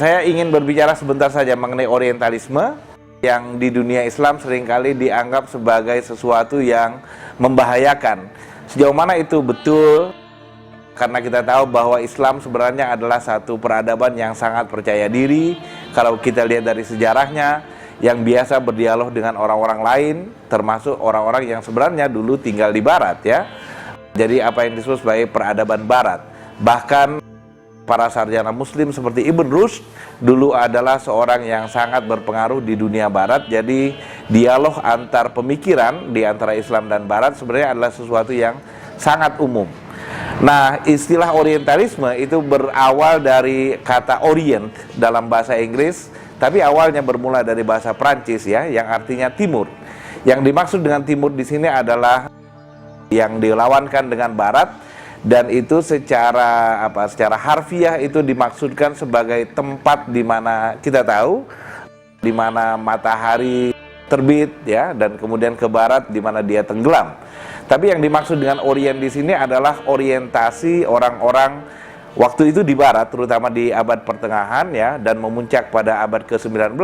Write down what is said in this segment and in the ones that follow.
Saya ingin berbicara sebentar saja mengenai orientalisme yang di dunia Islam seringkali dianggap sebagai sesuatu yang membahayakan. Sejauh mana itu betul? Karena kita tahu bahwa Islam sebenarnya adalah satu peradaban yang sangat percaya diri. Kalau kita lihat dari sejarahnya, yang biasa berdialog dengan orang-orang lain, termasuk orang-orang yang sebenarnya dulu tinggal di Barat, ya. Jadi apa yang disebut sebagai peradaban Barat. Bahkan para sarjana Muslim seperti Ibn Rushd dulu adalah seorang yang sangat berpengaruh di dunia Barat. Jadi dialog antar pemikiran di antara Islam dan Barat sebenarnya adalah sesuatu yang sangat umum. Nah, istilah orientalisme itu berawal dari kata orient dalam bahasa Inggris, tapi awalnya bermula dari bahasa Prancis, ya, yang artinya timur. Yang dimaksud dengan timur di sini adalah yang dilawankan dengan Barat, dan itu secara harfiah itu dimaksudkan sebagai tempat di mana kita tahu di mana matahari terbit, ya, dan kemudian ke barat di mana dia tenggelam. Tapi yang dimaksud dengan orient di sini adalah orientasi orang-orang waktu itu di barat, terutama di abad pertengahan, ya, dan memuncak pada abad ke-19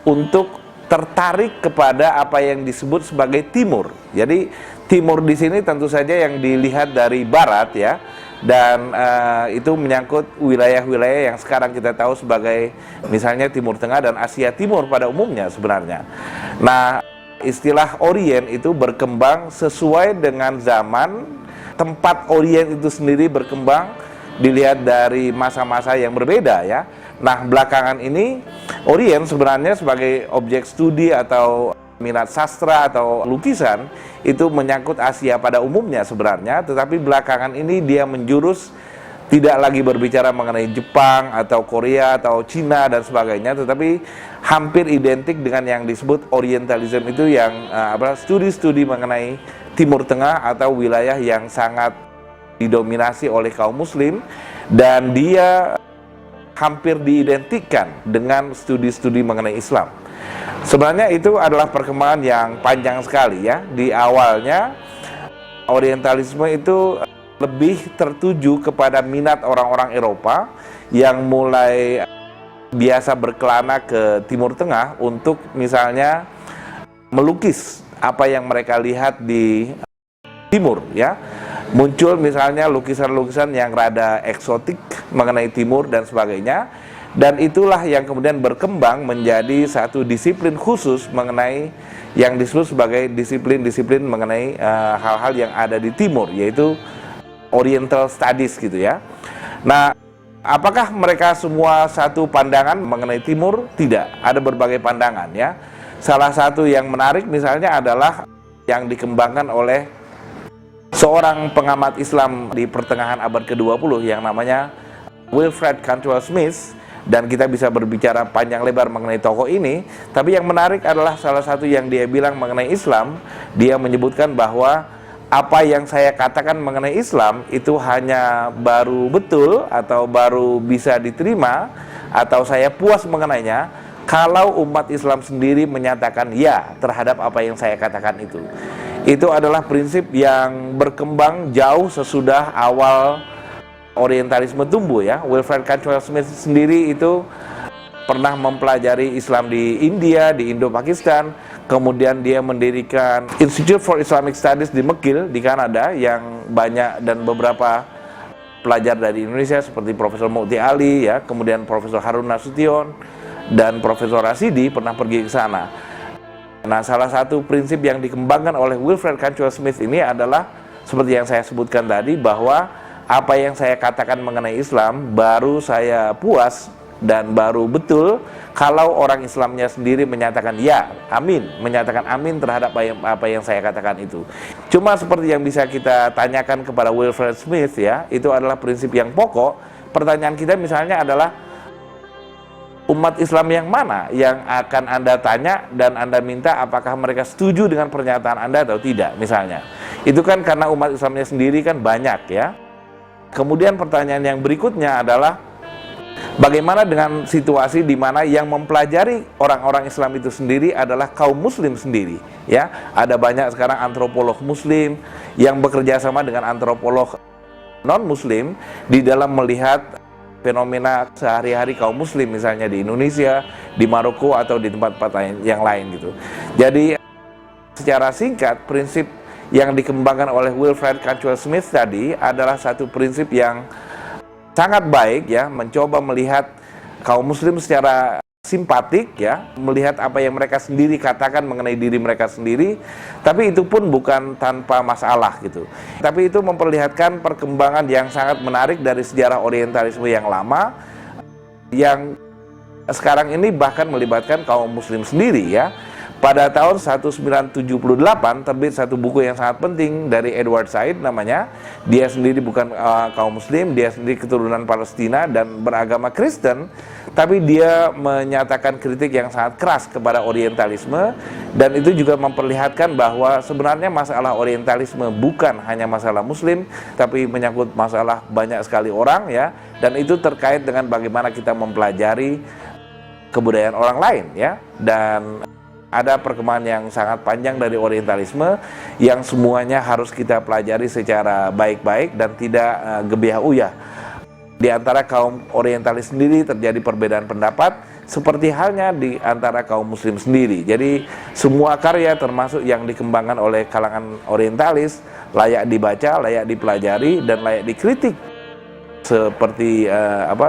untuk tertarik kepada apa yang disebut sebagai timur. Jadi timur di sini tentu saja yang dilihat dari barat, ya, dan itu menyangkut wilayah-wilayah yang sekarang kita tahu sebagai misalnya Timur Tengah dan Asia Timur pada umumnya sebenarnya. Nah, istilah orient itu berkembang sesuai dengan zaman, tempat orient itu sendiri berkembang dilihat dari masa-masa yang berbeda, ya. Nah, belakangan ini orient sebenarnya sebagai objek studi atau minat sastra atau lukisan itu menyangkut Asia pada umumnya sebenarnya, tetapi belakangan ini dia menjurus tidak lagi berbicara mengenai Jepang atau Korea atau Cina dan sebagainya, tetapi hampir identik dengan yang disebut orientalism itu yang studi-studi mengenai Timur Tengah atau wilayah yang sangat didominasi oleh kaum muslim, dan dia hampir diidentikan dengan studi-studi mengenai Islam. Sebenarnya itu adalah perkembangan yang panjang sekali, ya. Di awalnya orientalisme itu lebih tertuju kepada minat orang-orang Eropa yang mulai biasa berkelana ke Timur Tengah untuk misalnya melukis apa yang mereka lihat di Timur, ya. Muncul misalnya lukisan-lukisan yang rada eksotik mengenai Timur dan sebagainya, dan itulah yang kemudian berkembang menjadi satu disiplin khusus mengenai yang disebut sebagai disiplin-disiplin mengenai hal-hal yang ada di Timur, yaitu Oriental Studies gitu, ya. Nah, apakah mereka semua satu pandangan mengenai Timur? Tidak, ada berbagai pandangan, ya. Salah satu yang menarik misalnya adalah yang dikembangkan oleh seorang pengamat Islam di pertengahan abad ke-20 yang namanya Wilfred Cantwell Smith, dan kita bisa berbicara panjang lebar mengenai tokoh ini. Tapi yang menarik adalah salah satu yang dia bilang mengenai Islam, dia menyebutkan bahwa apa yang saya katakan mengenai Islam itu hanya baru betul atau baru bisa diterima atau saya puas mengenainya kalau umat Islam sendiri menyatakan ya terhadap apa yang saya katakan itu. Itu adalah prinsip yang berkembang jauh sesudah awal orientalisme tumbuh, ya. Wilfred Cantwell Smith sendiri itu pernah mempelajari Islam di India, di Indo-Pakistan. Kemudian dia mendirikan Institute for Islamic Studies di McGill di Kanada yang banyak, dan beberapa pelajar dari Indonesia seperti Profesor Mukti Ali, ya, kemudian Profesor Harun Nasution dan Profesor Rasidi pernah pergi ke sana. Nah, salah satu prinsip yang dikembangkan oleh Wilfred Cantwell Smith ini adalah seperti yang saya sebutkan tadi, bahwa apa yang saya katakan mengenai Islam baru saya puas dan baru betul kalau orang Islamnya sendiri menyatakan ya, amin, menyatakan amin terhadap apa yang saya katakan itu. Cuma seperti yang bisa kita tanyakan kepada Wilfred Smith, ya, itu adalah prinsip yang pokok. Pertanyaan kita misalnya adalah umat Islam yang mana yang akan Anda tanya dan Anda minta apakah mereka setuju dengan pernyataan Anda atau tidak, misalnya. Itu kan karena umat Islamnya sendiri kan banyak, ya. Kemudian pertanyaan yang berikutnya adalah bagaimana dengan situasi di mana yang mempelajari orang-orang Islam itu sendiri adalah kaum muslim sendiri, ya. Ada banyak sekarang antropolog muslim yang bekerja sama dengan antropolog non muslim di dalam melihat fenomena sehari-hari kaum muslim, misalnya di Indonesia, di Maroko, atau di tempat-tempat yang lain gitu. Jadi secara singkat, prinsip yang dikembangkan oleh Wilfred Cantwell Smith tadi adalah satu prinsip yang sangat baik ya, mencoba melihat kaum muslim secara simpatik ya, melihat apa yang mereka sendiri katakan mengenai diri mereka sendiri, tapi itu pun bukan tanpa masalah gitu. Tapi itu memperlihatkan perkembangan yang sangat menarik dari sejarah orientalisme yang lama, yang sekarang ini bahkan melibatkan kaum muslim sendiri ya. Pada tahun 1978 terbit satu buku yang sangat penting dari Edward Said namanya. Dia sendiri bukan kaum muslim, dia sendiri keturunan Palestina dan beragama Kristen, tapi dia menyatakan kritik yang sangat keras kepada orientalisme, dan itu juga memperlihatkan bahwa sebenarnya masalah orientalisme bukan hanya masalah muslim, tapi menyangkut masalah banyak sekali orang ya, dan itu terkait dengan bagaimana kita mempelajari kebudayaan orang lain ya. Dan ada perkembangan yang sangat panjang dari orientalisme yang semuanya harus kita pelajari secara baik-baik dan tidak gebiah uyah. Di antara kaum orientalis sendiri terjadi perbedaan pendapat, seperti halnya di antara kaum muslim sendiri. Jadi semua karya termasuk yang dikembangkan oleh kalangan orientalis layak dibaca, layak dipelajari, dan layak dikritik seperti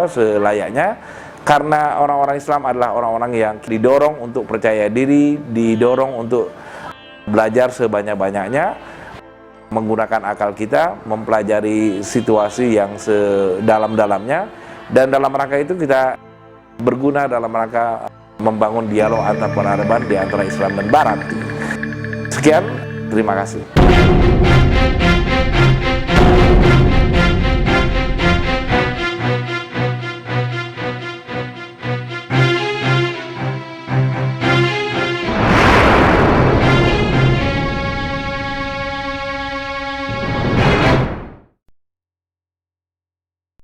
selayaknya. Karena orang-orang Islam adalah orang-orang yang didorong untuk percaya diri, didorong untuk belajar sebanyak-banyaknya, menggunakan akal kita, mempelajari situasi yang sedalam-dalamnya, dan dalam rangka itu kita berguna dalam rangka membangun dialog antar peradaban di antara Islam dan Barat. Sekian, terima kasih.